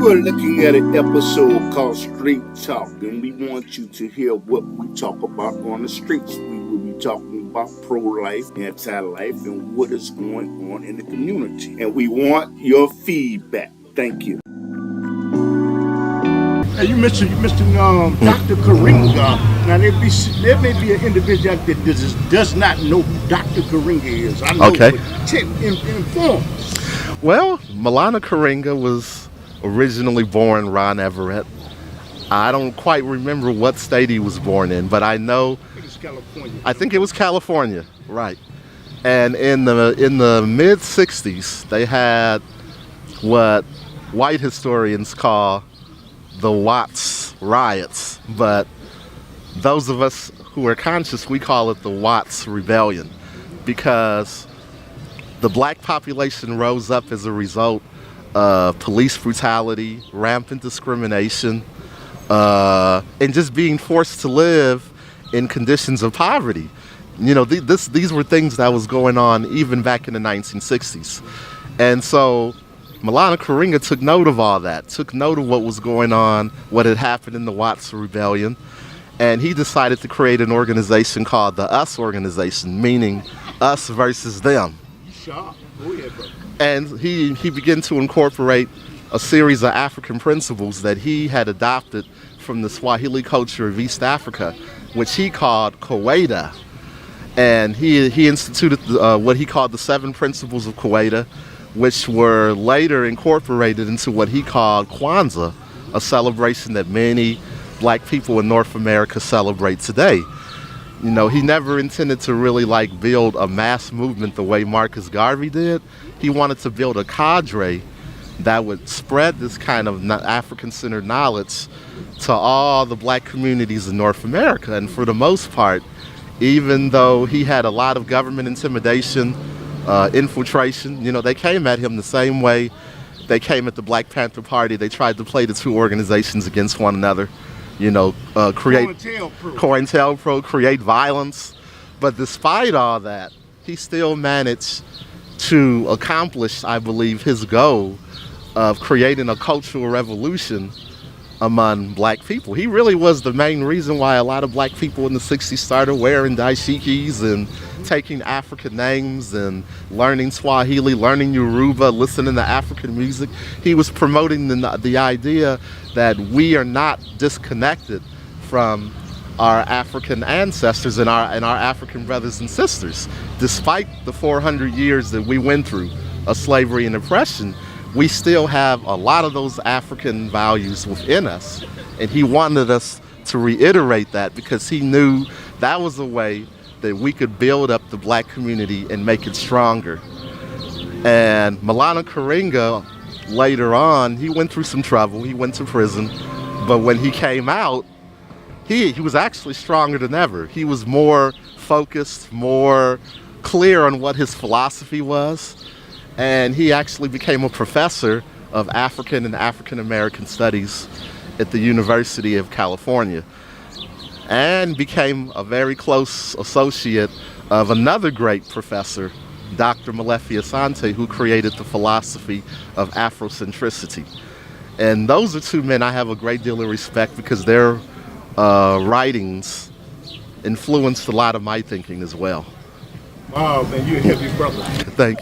You are looking at an episode called Street Talk, and we want you to hear what we talk about on the streets. We will be talking about pro-life, anti-life, and what is going on in the community. And we want your feedback. Thank you. Hey, you mentioned Dr. Karinga. Now, there may be an individual out there that does not know who Dr. Karinga is. I know, okay. But inform us. Well, Maulana Karinga was originally born Ron Everett. I don't quite remember what state he was born in, but I know I think it was California, right? And in the mid '60s, they had what white historians call the Watts riots, but those of us who are conscious, we call it the Watts Rebellion, because the black population rose up as a result of police brutality, rampant discrimination, and just being forced to live in conditions of poverty. You know, these were things that was going on even back in the 1960s. And so Maulana Karinga took note of all that, took note of what was going on, what had happened in the Watts Rebellion, and he decided to create an organization called the US Organization, meaning us versus them. Sure. Go ahead, bro. And he began to incorporate a series of African principles that he had adopted from the Swahili culture of East Africa, which he called Kawaida. And he instituted what he called the 7 principles of Kawaida, which were later incorporated into what he called Kwanzaa, a celebration that many black people in North America celebrate today. You know, he never intended to really build a mass movement the way Marcus Garvey did. He wanted to build a cadre that would spread this kind of African-centered knowledge to all the black communities in North America. And for the most part, even though he had a lot of government intimidation, infiltration, you know, they came at him the same way they came at the Black Panther Party. They tried to play the two organizations against one another. You know, create COINTELPRO, create violence. But despite all that, he still managed to accomplish, I believe, his goal of creating a cultural revolution among black people. He really was the main reason why a lot of black people in the 60s started wearing dashikis and taking African names and learning Swahili, learning Yoruba, listening to African music. He was promoting the idea that we are not disconnected from our African ancestors and our African brothers and sisters. Despite the 400 years that we went through of slavery and oppression, we still have a lot of those African values within us. And he wanted us to reiterate that because he knew that was a way that we could build up the black community and make it stronger. And Maulana Karinga, later on, he went through some trouble. He went to prison. But when he came out, he was actually stronger than ever. He was more focused, more clear on what his philosophy was. And he actually became a professor of African and African American studies at the University of California, and became a very close associate of another great professor, Dr. Molefi Asante, who created the philosophy of Afrocentricity. And those are two men I have a great deal of respect because their writings influenced a lot of my thinking as well. Wow, man, you're a heavy brother. Thank you.